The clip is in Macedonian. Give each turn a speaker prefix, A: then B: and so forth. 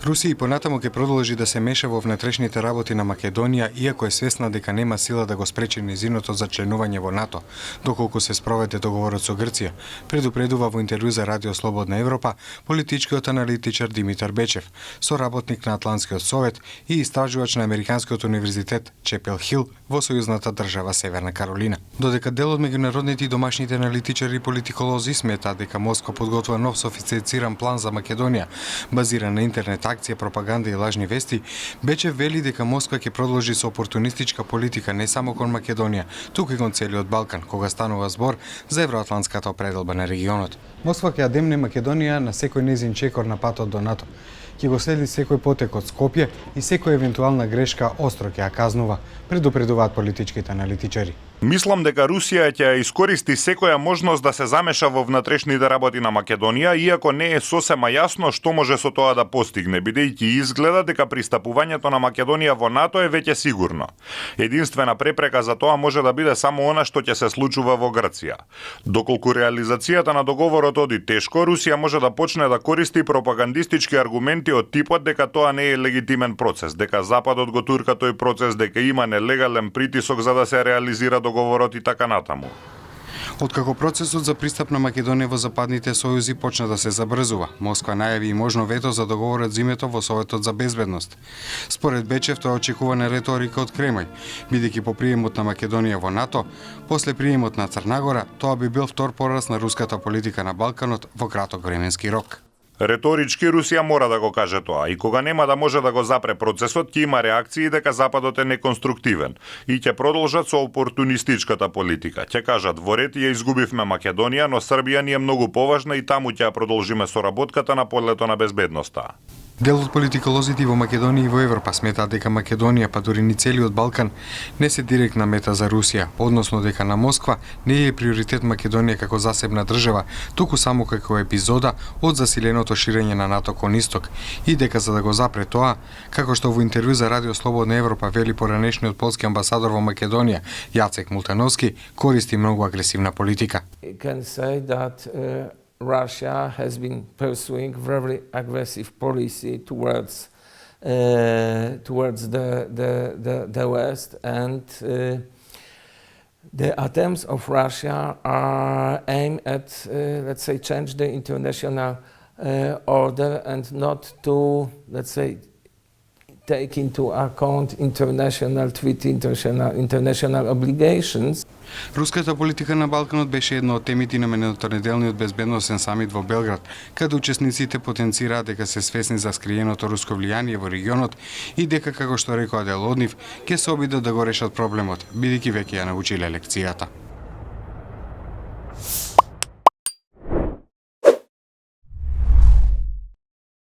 A: Русија и понатаму ќе продолжи да се меша во внатрешните работи на Македонија, иако е свесна дека нема сила да го спречи нејзиното зачленување во НАТО, доколку се спроведе договорот со Грција, предупредува во интервју за Радио Слободна Европа политичкиот аналитичар Димитар Бечев, соработник на Атлантскиот совет и истражувач на Американскиот универзитет Чепел Хил во сојузната држава Северна Каролина. Додека дел од меѓународните и домашните аналитичари и политиколози сметаат дека Москва подготвува нов софистициран план за Македонија, базиран на интернет акција, пропаганда и лажни вести, Бечев вели дека Москва ќе продолжи со опортунистичка политика не само кон Македонија, туку и кон целиот Балкан, кога станува збор за евроатлантската определба на регионот. Москва ќе ја демне Македонија на секој незин чекор на патот до НАТО. Ќе го следи секој потек од Скопје и секоја евентуална грешка остро ќе ја казнува, предупредуваат политичките аналитичари.
B: Мислам дека Русија ќе ја искористи секоја можност да се замеша во внатрешните работи на Македонија, иако не е сосема јасно што може со тоа да постигне, бидејќи изгледа дека пристапувањето на Македонија во НАТО е веќе сигурно. Единствена препрека за тоа може да биде само она што ќе се случува во Грција. Доколку реализацијата на договорот оди тешко, Русија може да почне да користи пропагандистички аргументи од типот дека тоа не е легитимен процес, дека Западот го турка тој процес, дека има нелегален притисок за да се реализира договорот и така натаму.
A: Откако процесот за пристап на Македонија во западните сојузи почна да се забрзува, Москва најави и можно вето за договорот зимето во Советот за безбедност. Според Бечев тоа очекувана реторика од Кремљ, бидејќи по приемот на Македонија во НАТО, после приемот на Црна Гора, тоа би бил втор пораз на руската политика на Балканот во краток временски рок.
B: Реторички Русија мора да го каже тоа и кога нема да може да го запре процесот, ќе има реакции дека Западот е неконструктивен и ќе продолжат со опортунистичката политика. Ќе кажат во ред ја изгубивме Македонија, но Србија ни е многу поважна и таму ќе ја продолжиме соработката на полето на безбедноста.
A: Дел од политиколозите во Македонија и во Европа сметаат дека Македонија, па дури ни целиот Балкан, не се директна мета за Русија, односно дека на Москва не е приоритет Македонија како засебна држава, туку само како епизода од засиленото ширење на НАТО кон исток, и дека за да го запре тоа, како што во интервју за Радио Слободна Европа вели поранешниот полски амбасадор во Македонија, Јацек Мултановски, користи многу агресивна политика.
C: Russia has been pursuing very aggressive policy towards the West, and the attempts of Russia are aimed at, let's say, change the international order and not to, let's say, take into account international treaty, international obligations.
A: Руската политика на Балканот беше една од темите на минатонеделниот безбедносен самит во Белград, каде учесниците потенцираат дека се свесни за скриеното руско влијание во регионот и дека, како што рекоа дел од нив, ќе се обидат да го решат проблемот, бидејќи веќе ја научиле лекцијата.